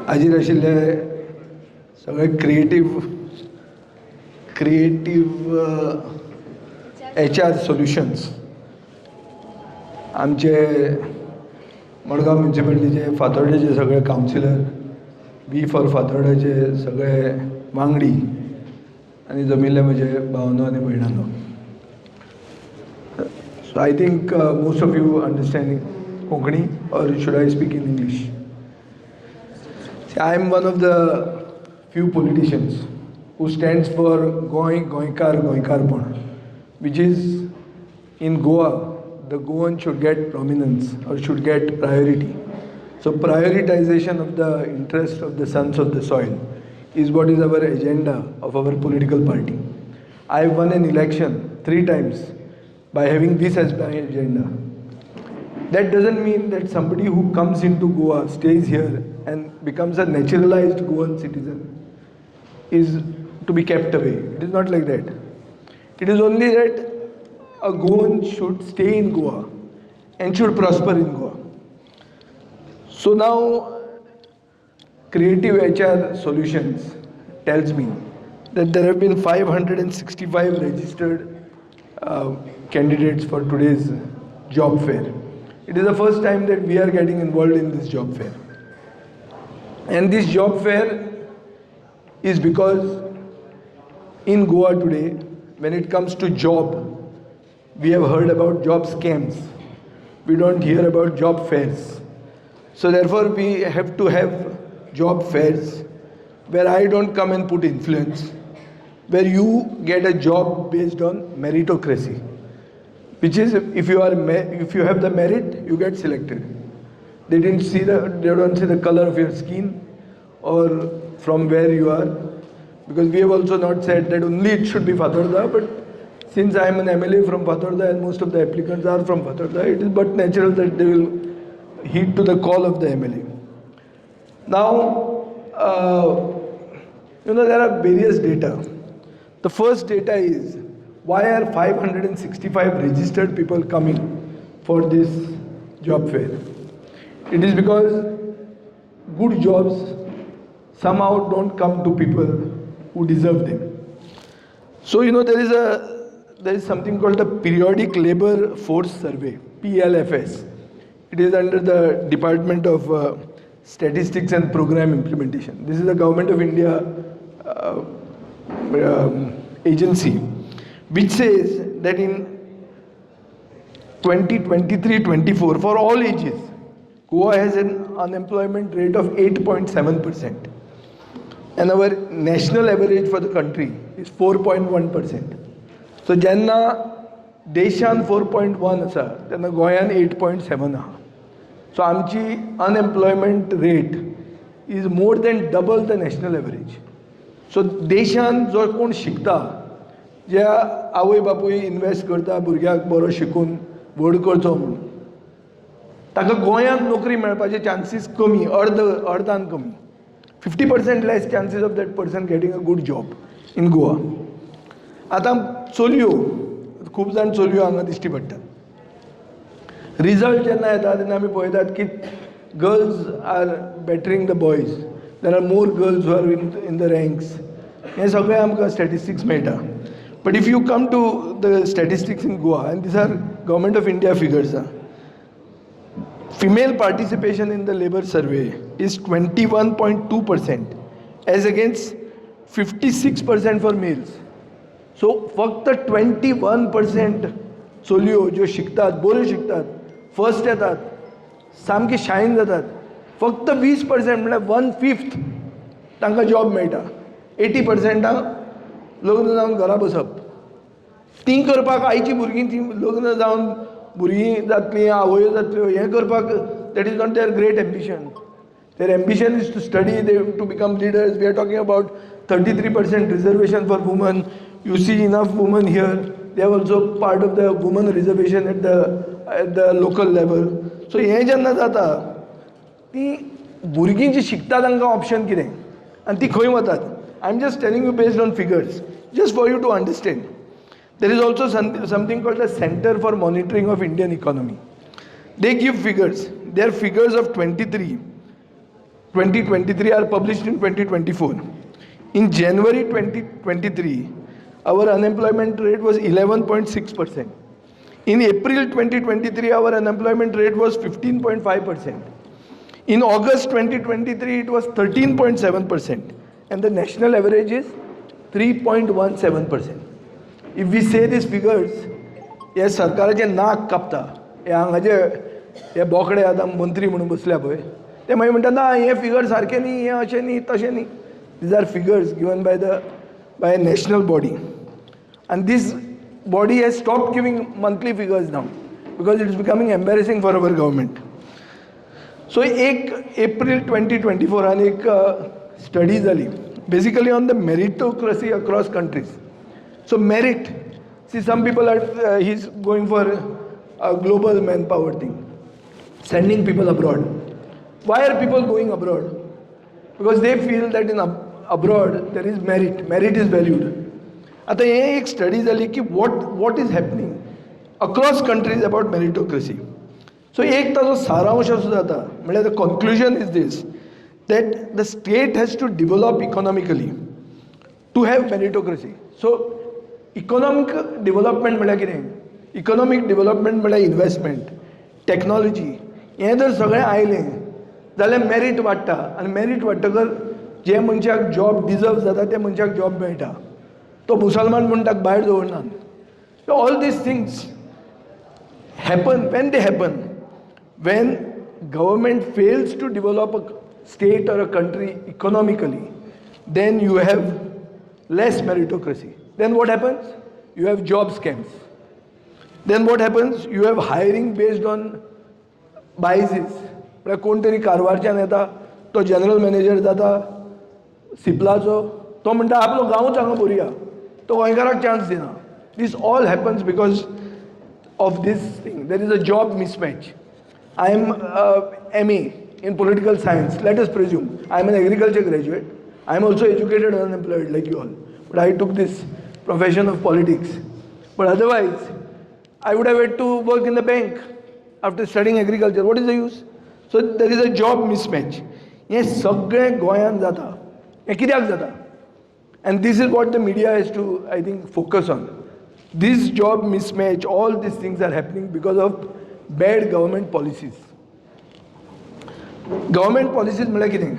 हाजीर आशिल्ले सगळे क्रिएटीव HR सोल्युशन्स आमचे मडगांव म्युनिसिपालिटीचे फातोर्डेचे सगळे कावन्सिलर बी फॉर फातोर्डाचे सगळे वांगडी आनी जमिल्ले म्हजे भावनो आनी भयणानो. So I think most of you understand Konkani, or should I speak in English? See, I am one of the few politicians who stands for Goinkarpana, which is in Goa, the Goan should get prominence or should get priority. So prioritization of the interest of the sons of the soil is what is our agenda of our political party. I won an election 3 times by having this as my agenda. That doesn't mean that somebody who comes into Goa, stays here and becomes a naturalized Goan citizen is to be kept away. It is not like that. It is only that a Goan should stay in Goa and should prosper in Goa. So now, Creative HR Solutions tells me that there have been 565 registered candidates for today's job fair. It is the first time that we are getting involved in this job fair. And this job fair is because in Goa today, when it comes to job, we have heard about job scams. We don't hear about job fairs. So therefore we have to have job fairs where I don't come and put influence, where you get a job based on meritocracy, which is if you have the merit, you get selected. They don't see the color of your skin or from where you are, because we have also not said that only it should be Fatorda, but since I am an MLA from Fatorda and most of the applicants are from Fatorda, it is but natural that they will heed to the call of the MLA. Now, there are various data. The first data is, why are 565 registered people coming for this job fair? It is because good jobs somehow don't come to people who deserve them. So there is something called the Periodic Labor Force Survey, PLFS. It is under the Department of Statistics and Program Implementation. This is the Government of India agency, which says that in 2023-24, for all ages, Goa has an unemployment rate of 8.7%. And our national average for the country is 4.1%. So jenna deshan 4.1 asa, tenna Goyan 8.7 aha. So amchi unemployment rate is more than double the national average. So deshan जो कोण शिकता, जे आवय बापूय invest करता भुरग्याक बरो शिकून व्हड करचो म्हणून, ताका गोंयांत नोकरी मेळपाचे चान्सीस कमी, अर्धान कमी. 50% less chances of that person getting a good job in Goa. आतां चलयो, खूब जाण चलयो हांगा दिश्टी पडटात. रिजल्ट जेन्ना येता तेन्ना आमी पळयतात की girls are bettering the boys. There are more girls who are in the ranks. हें सगळें आमकां स्टॅटिस्टिक्स मेळटा. But if you come to the statistics in Goa, and these are Government of India figures, female participation in the labor survey is 21.2% as against 56% for males. So फक्त 21% चलयो ज्यो शिकतात, बऱ्यो शिकतात, फर्स्ट येतात, सामके शायन जातात, फक्त 20% म्हळ्यार 1/5 तांकां जॉब मेळटा. 80%क लग्न जावन घरा बसप. ती करपाक आयची भुरगीं ती लग्न जावन भुरगीं जातलीं, आवयो जातल्यो, हें करपाक that is not their great ambition. Their ambition is to study, to become leaders. We are talking about 33% reservation for women. You see enough women here. They are also part of the women reservation at the local level. So हे जेन्ना जाता, ती भुरगीं जी शिकता तांकां option कितें आनी ती खंय वतात. I am just telling you based on figures, just for you to understand. There is also something called the Center for Monitoring of Indian Economy. They give figures. They are figures of 23. 2023 are published in 2024. In January 2023, our unemployment rate was 11.6%. In April 2023, our unemployment rate was 15.5%. In August 2023, it was 13.7%. And the national average is 3.17%. If we say these figures, हे सरकाराचे नाक कापता, हे हांगाचे हे बोकडे आतां मंत्री म्हणून बसल्या पळय, ते मागीर म्हणटा ना हे फिगर सारके न्ही, हे अशें न्ही, तशें न्ही. These are figures given by a national body. And this body has stopped giving monthly figures now because it is becoming embarrassing for our government. So 1 April 2024 आणि एक स्टडी जाली basically on the meritocracy across countries. So merit, see some people are, he's going for a global manpower thing, sending people abroad. Why are people going abroad? Because they feel that in abroad there is merit is valued. आता हे एक study जाली की what is happening across countries about meritocracy. So एक ताजो सारांश असो जाता, म्हणजे the conclusion is this, that the state has to develop economically to have meritocracy. So economic development म्हळ्यार कितें? Economic development म्हळ्यार investment, technology, हें जर सगळें आयलें जाल्यार मेरीट वाडटा, आनी मेरीट वाडटकच जे मनशाक जॉब डिजर्व जाता त्या मनशाक जॉब मेळटा. तो मुसलमान म्हूण ताका भायर दवरनात. So all these things happen when they happen. When government fails to develop a state or a country economically, then you have less meritocracy. Then what happens? You have job scams. Then what happens? You have hiring based on biases. म्हळ्यार कोण तरी कारवारच्यान येता, तो general manager जाता सिप्लाचो, तो म्हणटा आपलो गांवच हांगा भरुया, तो गोंयकाराक चान्स दिना. This all happens because of this thing. There is a job mismatch. I am MA in political science. Let us presume I am an agriculture graduate. I am also educated and unemployed like you all. But I took this profession of politics. But otherwise, I would have had to work in the bank after studying agriculture. What is the use? So there is a job mismatch. हे सगळें गोंयांत जाता. हें कित्याक जाता? And this is what the media has to, I think, focus on. This job mismatch, all these things are happening because of bad government policies. Government policies म्हळ्यार कितें?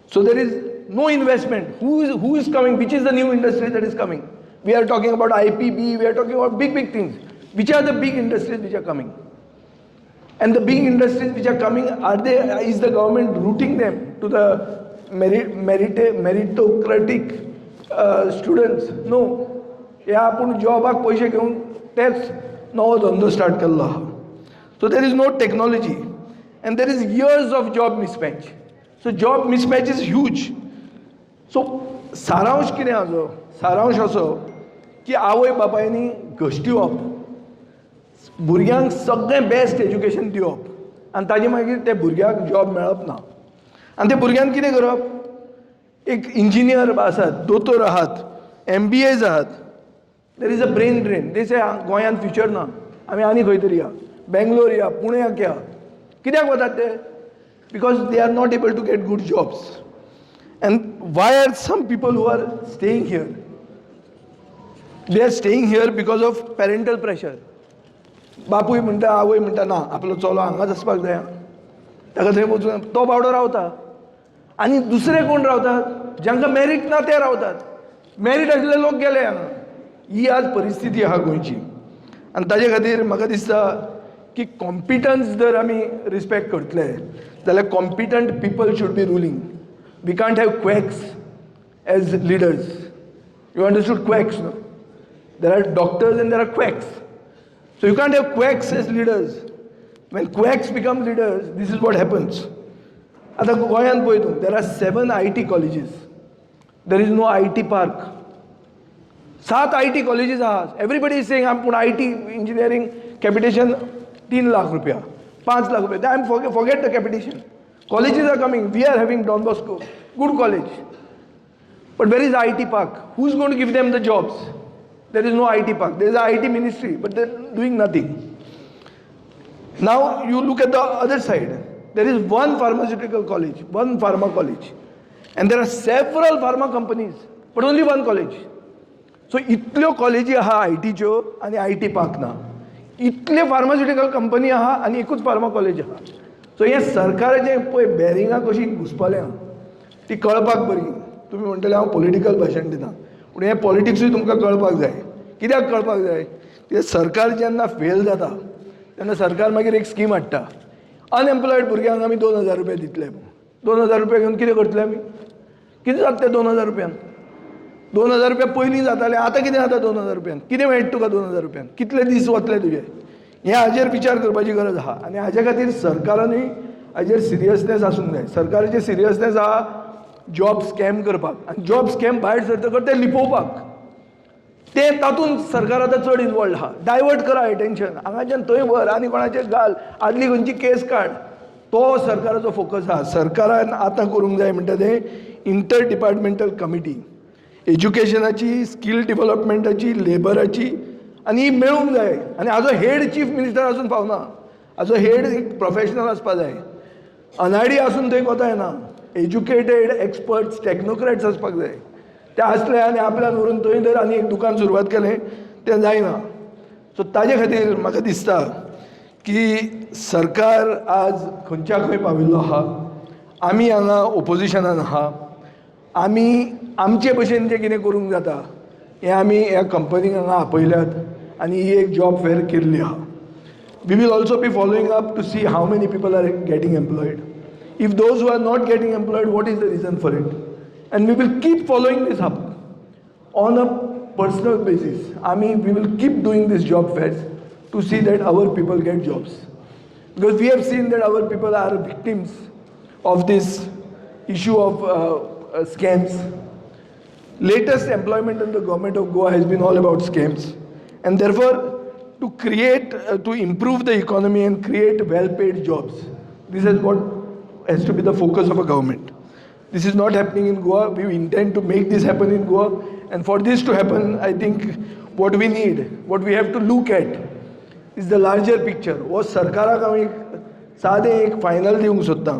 So there is no investment. Who is coming? Which is the new industry that is coming? We are talking about IPB, we are talking about big things. Which are the big industries which are coming? And the big industries which are coming, is the government routing them to the meritocratic students? No. ह्या आपूण जॉबाक पयशे घेवन तेच नवो धंदो start केल्लो आहा. So there is no technology and there is years of job mismatch. So job mismatch is huge. So सारांश कितें आसो? सारांश असो की आवय बापायनी घश्टिवप, भुरग्यांक सगळें बेस्ट एज्युकेशन दिवप आनी ताजे मागीर त्या भुरग्याक जॉब मेळप ना. आनी त्या भुरग्यान कितें करप? एक इंजिनियर आसात, दोतोर आहात, MBAs आहात, there is a brain drain. They say गोंयांत फ्युचर ना, आमी आनी खंय तरी या, बेंगलोर या, पुण्याक या. कित्याक वतात ते? Because they are not able to get good jobs. And why are some people who are staying here? They are staying here because of parental pressure. बापूय म्हणटा, आवय म्हणटा ना आपलो चलो हांगाच आसपाक जाय, ताका थंय वचून तो बावडो रावता. आनी दुसरे कोण रावतात? जांकां मेरीट ना ते रावतात. मेरीट आशिल्ले लोक गेले हांगा. ही आज परिस्थिती आहा गोंयची. आनी ताजे खातीर म्हाका दिसता की कॉम्पिटन्स जर आमी रिस्पेक्ट करतले जाल्यार competent people should be ruling. We can't have quacks as leaders. You understood quacks, no? There are doctors and there are quacks. So you can't have quacks as leaders. When quacks become leaders, this is what happens. आता गोंयांत पळय तूं, there are 7 IT colleges. There is no IT park. 7 IT colleges आहात. Everybody is saying आपूण IT engineering capitation 3 lakh रुपया, 5 लाख रुपया. Forget the capitation. Colleges are coming. We are having Don Bosco, good college. But where is the IT park? Who's going to give them the jobs? There is no IT park. There is an IT ministry, but they're doing nothing. Now you look at the other side. there is one pharmaceutical college, one pharma college, and there are several pharma companies, but only one college. So इतल्यो कॉलेजी आहा IT च्यो आनी IT park ना, इतले pharmaceutical company आहा आनी एकूच फार्मा कॉलेज आहा. सो हे सरकाराचें पळय बॅरिंगां कशी घुसपाल्या ती कळपाक बरी. तुमी म्हणटले हांव पॉलिटिकल भाशण दिता, पूण हें पॉलिटिक्सूय तुमकां कळपाक जाय. कित्याक कळपाक जाय? कित्याक सरकार जेन्ना फेल जाता तेन्ना सरकार मागीर एक स्कीम हाडटा, अनएम्प्लॉयड भुरग्यांक आमी 2000 रुपया दितले. 2000 रुपया घेवन कितें करतले आमी? कितें जाता ते 2000 रुपयान? 2000 रुपया पयलीं जाताले, आतां कितें जाता 2000 रुपयान? कितें मेळटा तुका 2000 रुपयान? कितले दीस वतले तुजे? हे हाजेर विचार करपाची गरज आहा आनी हाजे खातीर सरकारानूय हाजेर सिरियसनेस आसूंक जाय. सरकाराचें सिरियसनेस आहा जॉब स्कॅम करपाक, आनी जॉब स्कॅम भायर सरतकच ते लिपोवपाक. ते तातूंत सरकार आतां चड इनवॉल्ड आहा. डायवर्ट करा एटेन्शन, हांगाच्यान थंय व्हर आनी कोणाचेर घाल, आदली खंयची केस काड. तो सरकाराचो फोकस आहा. सरकारान आतां करूंक जाय म्हणटा तें इंटर डिपार्टमेंटल कमिटी, एज्युकेशनाची, स्कील डेव्हलपमेंटाची, लेबराची, आनी ही मेळूंक जाय. आनी हाजो हेड चीफ मिनिस्टर आसून पावना, हाजो हेड एक प्रोफेशनल आसपा जाय. अनाडी आसून थंय कोता येना. एज्युकेटेड एक्सपर्ट्स, टेक्नोक्रेट्स आसपाक जाय. ते आसले आनी आपल्यान व्हरून थंय जर आनी एक दुकान सुरवात केलें तें जायना. सो ताजे खातीर म्हाका दिसता की सरकार आज खंयच्या खंय पाविल्लो आहा. आमी हांगा ओपोजिशनान आहा. आमी आमचे भशेन जें कितें करूंक जाता हें आमी ह्या कंपनीक हांगा आपयल्यात आनी ही एक जॉब फेर केल्ली आहा. We will also be following up to see how many people are getting employed. If those who are not getting employed, what is the reason for it? And we will keep following this up on a personal basis. We will keep doing these job fairs to see that our people get jobs. Because we have seen that our people are victims of this issue of scams. Latest employment in the government of Goa has been all about scams. And therefore, to create, to improve the economy and create well-paid jobs, this is what has to be the focus of a government. This is not happening in Goa. We intend to make this happen in Goa. And for this to happen, I think what we need, what we have to look at is the larger picture. वो सरकाराक हांव एक सादें एक final दिवंक सोदतां.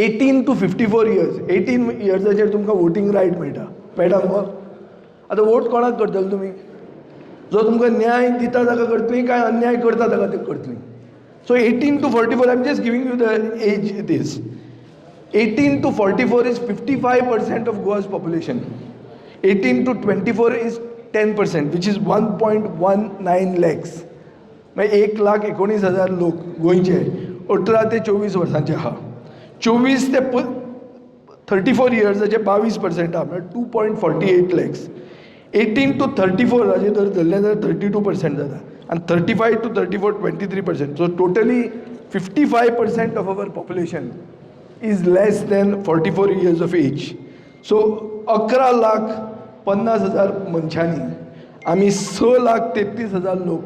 18 to 54 years, 18 इयर्साचेर तुमकां voting riot मेळटा न्हू? आतां वोट कोणाक करतले तुमी? जो तुमकां न्याय दिता ताका करतलीं काय अन्याय करता ताका ते करतलीं? So 18 to 44, I'm just giving you the age it is. 18 to 44 is 55% of Goa's population. 18 to 24 is 10%, which is 1.19 lakhs. म्हणजे 1,19,000 लोक गोंयचे 18 ते 24 वर्सांचे आहा. 24 ते 34 इयर्साचे 22% आहा, म्हणजे 2.48 lakhs. 18 to 34 हाजे जर धरलें जाल्यार 32% जाता, आनी 35 to 34 23%. So totally 55% of our population is less than 44 years of age. So 11,50,000 मनशांनी आमी 6,33,000 लोक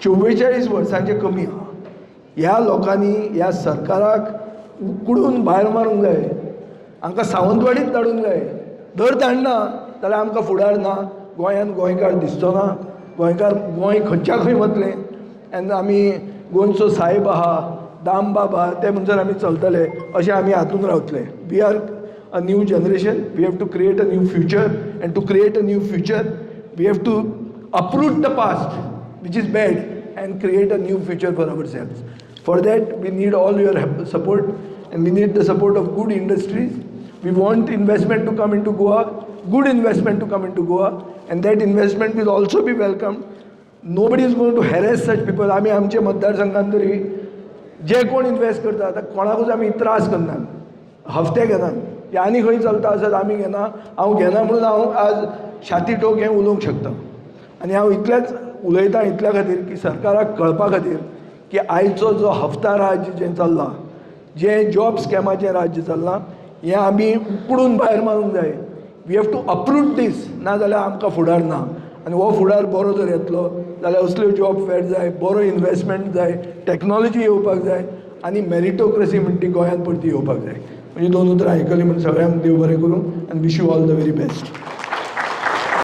44 वर्सांचे कमी आहा. ह्या लोकांनी ह्या सरकाराक उकडून भायर मारूंक जाय. हांकां सावंतवाडीत धाडूंक जाय. धर धाडना जाल्यार आमकां फुडार ना. गोंयांत गोंयकार दिसचो ना. गोंय खंयच्या खंय वतलें आनी आमी गोंयचो साहेब आहा, दाम बाबा ते म्हणसर आमी चलतले अशें आमी हातून रावतले. We are a new generation. We have to create a new future, and to create a new future we have to uproot the past which is bad and create a new future for ourselves. For that we need all your support, and we need the support of good industries. We want investment to come into Goa, good investment to come into Goa, and that investment will also be welcomed. Nobody is going to harass such people. आमी आमचे मतदारसंघांत तरी जे कोण invest करता आतां कोणाकूच आमी त्रास करनात, हफ्ते घेनात. आनी खंय चलता आसत आमी घेना. हांव घेना म्हणून हांव आज छाती टोक हें उलोवंक शकता. आनी हांव इतलेंच उलयतां इतल्या खातीर की सरकाराक कळपा खातीर की आयचो जो हफ्ता राज्य जें चल्लां, जें जॉब स्कॅमाचें राज्य चल्लां, हें आमी उकडून भायर मारूंक जाय. वी हॅव टू अपरूट दीस, नाजाल्यार आमकां फुडार ना. आनी हो फुडार बरो जर येतलो जाल्यार असल्यो जॉब फेर जाय, बरो इन्वेस्टमेंट जाय, टॅक्नॉलॉजी येवपाक जाय, आनी मेरिटोक्रेसी म्हणटी गोंयांत परती येवपाक जाय. म्हणजे 2 उतरां आयकलीं म्हणून सगळ्यांक देव बरें करूं, आनी wish you all the very best.